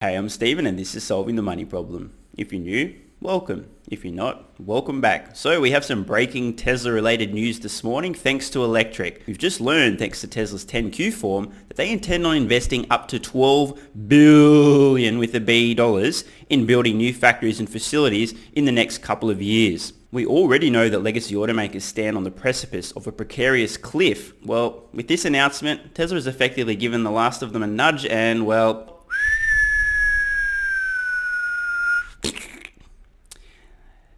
Hey, I'm Stephen and this is Solving the Money Problem. If you're new, welcome. If you're not, welcome back. So we have some breaking Tesla related news this morning thanks to Electric. We've just learned, thanks to Tesla's 10Q form, that they intend on investing up to $12 billion with a B dollars in building new factories and facilities in the next couple of years. We already know that legacy automakers stand on the precipice of a precarious cliff. Well, with this announcement, Tesla has effectively given the last of them a nudge and, well,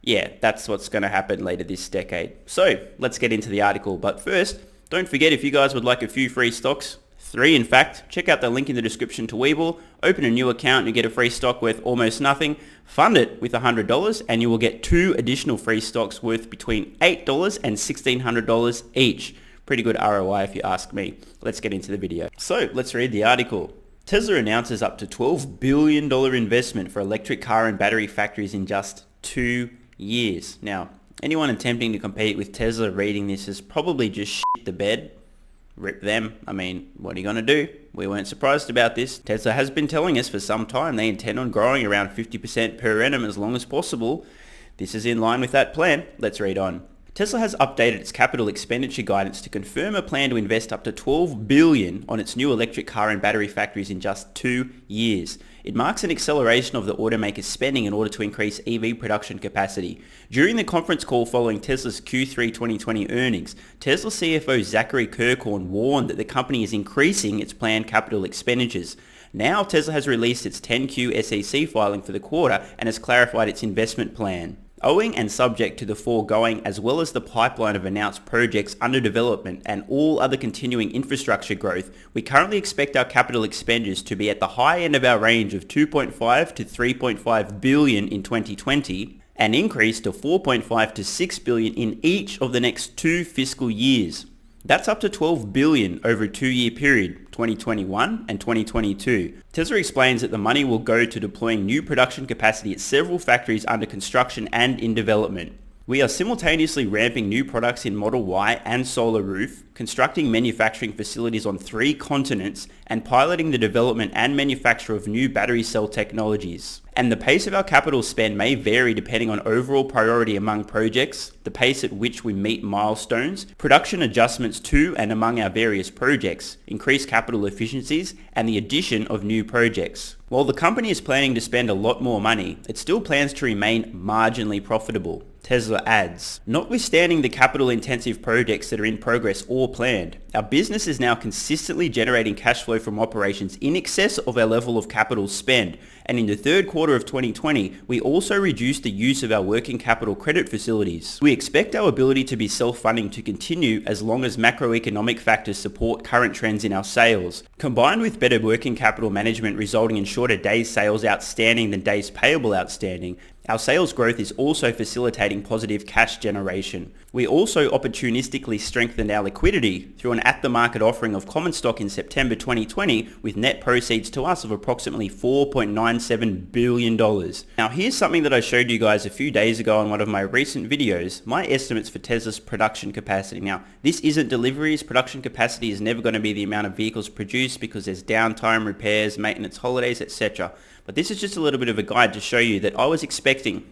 yeah, that's what's going to happen later this decade. So let's get into the article. But first, don't forget, if you guys would like a few free stocks, 3 in fact, check out the link in the description to Webull, open a new account and you get a free stock worth almost nothing, fund it with $100 and you will get 2 additional free stocks worth between $8 and $1,600 each. Pretty good ROI if you ask me. Let's get into the video. So let's read the article. Tesla announces up to $12 billion investment for electric car and battery factories in just 2 years. Now, anyone attempting to compete with Tesla reading this is probably just shit the bed. Rip them. I mean, what are you going to do? We weren't surprised about this. Tesla has been telling us for some time they intend on growing around 50% per annum as long as possible. This is in line with that plan. Let's read on. Tesla has updated its capital expenditure guidance to confirm a plan to invest up to $12 billion on its new electric car and battery factories in just 2 years. It marks an acceleration of the automaker's spending in order to increase EV production capacity. During the conference call following Tesla's Q3 2020 earnings, Tesla CFO Zachary Kirkhorn warned that the company is increasing its planned capital expenditures. Now Tesla has released its 10Q SEC filing for the quarter and has clarified its investment plan. Owing and subject to the foregoing, as well as the pipeline of announced projects under development and all other continuing infrastructure growth, we currently expect our capital expenditures to be at the high end of our range of $2.5 to $3.5 billion in 2020, an increase to $4.5 to $6 billion in each of the next 2 fiscal years. That's up to $12 billion over a 2-year period, 2021 and 2022. Tesla explains that the money will go to deploying new production capacity at several factories under construction and in development. We are simultaneously ramping new products in Model Y and Solar Roof, constructing manufacturing facilities on 3 continents, and piloting the development and manufacture of new battery cell technologies. And the pace of our capital spend may vary depending on overall priority among projects, the pace at which we meet milestones, production adjustments to and among our various projects, increased capital efficiencies, and the addition of new projects. While the company is planning to spend a lot more money, it still plans to remain marginally profitable. Tesla adds, notwithstanding the capital-intensive projects that are in progress or planned, our business is now consistently generating cash flow from operations in excess of our level of capital spend, and in the third quarter of 2020, we also reduced the use of our working capital credit facilities. We expect our ability to be self-funding to continue as long as macroeconomic factors support current trends in our sales. Combined with better working capital management resulting in shorter days sales outstanding than days payable outstanding, our sales growth is also facilitating positive cash generation. We also opportunistically strengthened our liquidity through an at-the-market offering of common stock in September 2020 with net proceeds to us of approximately $4.97 billion. Now here's something that I showed you guys a few days ago on one of my recent videos, my estimates for Tesla's production capacity. Now this isn't deliveries, production capacity is never going to be the amount of vehicles produced because there's downtime, repairs, maintenance, holidays, etc. But this is just a little bit of a guide to show you that I was expecting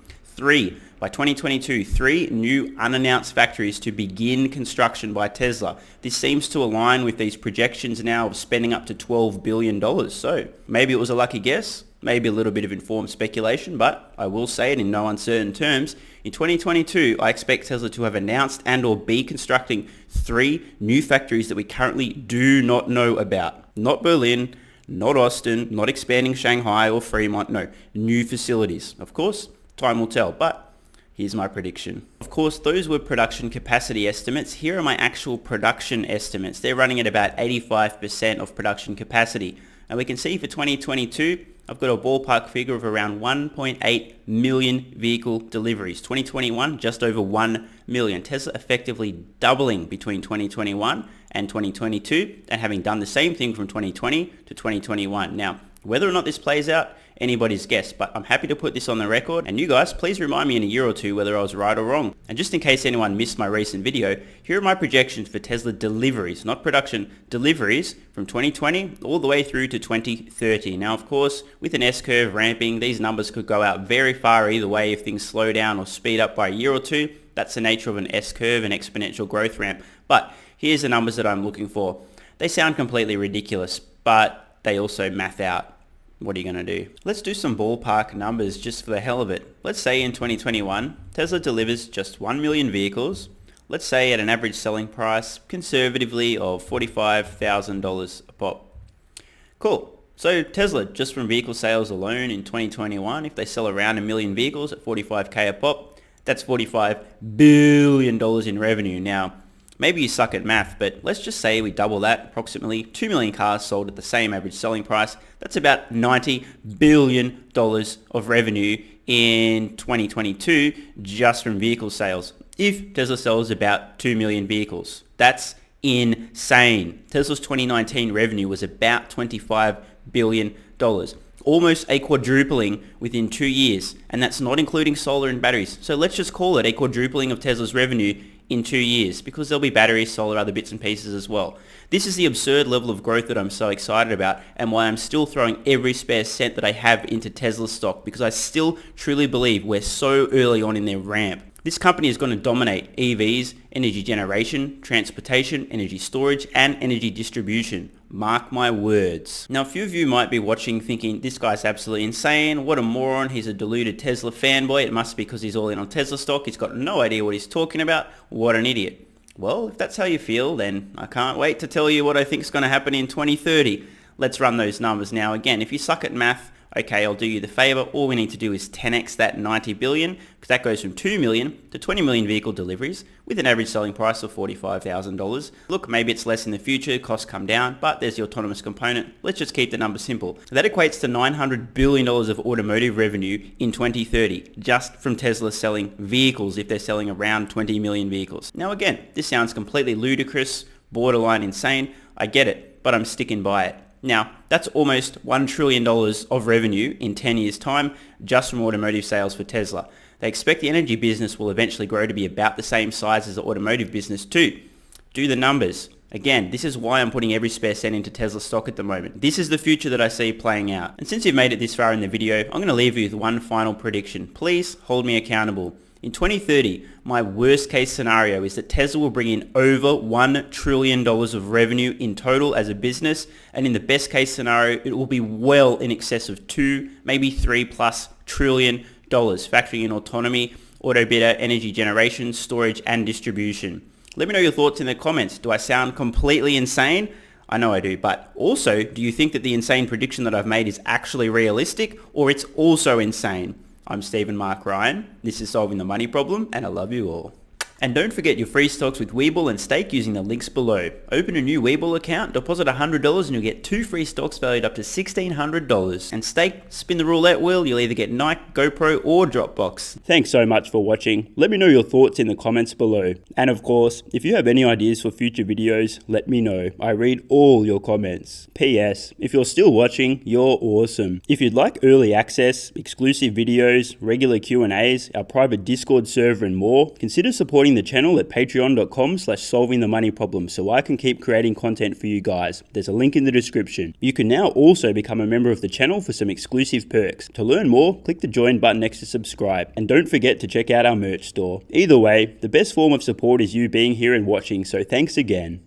by 2022, 3 new unannounced factories to begin construction by Tesla. This seems to align with these projections now of spending up to $12 billion. So maybe it was a lucky guess, maybe a little bit of informed speculation, but I will say it in no uncertain terms. In 2022, I expect Tesla to have announced and or be constructing 3 new factories that we currently do not know about. Not Berlin, not Austin, not expanding Shanghai or Fremont, no, new facilities. Of course, time will tell, but here's my prediction. Of course, those were production capacity estimates. Here are my actual production estimates. They're running at about 85% of production capacity. And we can see for 2022, I've got a ballpark figure of around 1.8 million vehicle deliveries. 2021, just over 1 million. Tesla effectively doubling between 2021 and 2022 and having done the same thing from 2020 to 2021. Now, Whether or not this plays out, anybody's guess, but I'm happy to put this on the record, and you guys, please remind me in a year or two whether I was right or wrong. And just in case anyone missed my recent video, here are my projections for Tesla deliveries, not production, deliveries from 2020 all the way through to 2030. Now, of course, with an S-curve ramping, these numbers could go out very far either way if things slow down or speed up by a year or two. That's the nature of an S-curve, an exponential growth ramp. But here's the numbers that I'm looking for. They sound completely ridiculous, but they also math out. What are you going to do? Let's do some ballpark numbers just for the hell of it. Let's say in 2021, Tesla delivers just 1 million vehicles. Let's say at an average selling price, conservatively, of $45,000 a pop. Cool. So Tesla, just from vehicle sales alone in 2021, if they sell around 1 million vehicles at 45K a pop, that's $45 billion in revenue. Now, maybe you suck at math, but let's just say we double that, approximately 2 million cars sold at the same average selling price. That's about $90 billion of revenue in 2022 just from vehicle sales. If Tesla sells about 2 million vehicles, that's insane. Tesla's 2019 revenue was about $25 billion. Almost a quadrupling within 2 years, and that's not including solar and batteries. So let's just call it a quadrupling of Tesla's revenue in 2 years, because there'll be batteries, solar, other bits and pieces as well. This is the absurd level of growth that I'm so excited about, and why I'm still throwing every spare cent that I have into Tesla stock, because I still truly believe we're so early on in their ramp. This company is going to dominate EVs, energy generation, transportation, energy storage, and energy distribution. Mark my words. Now, a few of you might be watching thinking, this guy's absolutely insane. What a moron. He's a deluded Tesla fanboy. It must be because he's all in on Tesla stock. He's got no idea what he's talking about. What an idiot. Well, if that's how you feel, then I can't wait to tell you what I think is going to happen in 2030. Let's run those numbers now. Again, if you suck at math, okay, I'll do you the favor. All we need to do is 10x that 90 billion, because that goes from 2 million to 20 million vehicle deliveries with an average selling price of $45,000. Look, maybe it's less in the future, costs come down, but there's the autonomous component. Let's just keep the number simple. That equates to $900 billion of automotive revenue in 2030, just from Tesla selling vehicles if they're selling around 20 million vehicles. Now again, this sounds completely ludicrous, borderline insane. I get it, but I'm sticking by it. Now, that's almost $1 trillion of revenue in 10 years' time just from automotive sales for Tesla. They expect the energy business will eventually grow to be about the same size as the automotive business too. Do the numbers. Again, this is why I'm putting every spare cent into Tesla stock at the moment. This is the future that I see playing out. And since you've made it this far in the video, I'm going to leave you with one final prediction. Please hold me accountable. In 2030, my worst case scenario is that Tesla will bring in over $1 trillion of revenue in total as a business, and in the best case scenario, it will be well in excess of 2, maybe 3+ trillion dollars, factoring in autonomy, auto bidder, energy generation, storage, and distribution. Let me know your thoughts in the comments. Do I sound completely insane? I know I do, but also, do you think that the insane prediction that I've made is actually realistic, or it's also insane? I'm Stephen Mark Ryan, this is Solving the Money Problem, and I love you all. And don't forget your free stocks with Webull and Stake using the links below. Open a new Webull account, deposit $100 and you'll get 2 free stocks valued up to $1,600. And Stake, spin the roulette wheel, you'll either get Nike, GoPro or Dropbox. Thanks so much for watching. Let me know your thoughts in the comments below. And of course, if you have any ideas for future videos, let me know. I read all your comments. P.S. If you're still watching, you're awesome. If you'd like early access, exclusive videos, regular Q&As, our private Discord server and more, consider supporting the channel at patreon.com/solvingthemoneyproblem so I can keep creating content for you guys. There's a link in the description. You can now also become a member of the channel for some exclusive perks. To learn more, click the join button next to subscribe. And don't forget to check out our merch store. Either way, the best form of support is you being here and watching, so thanks again.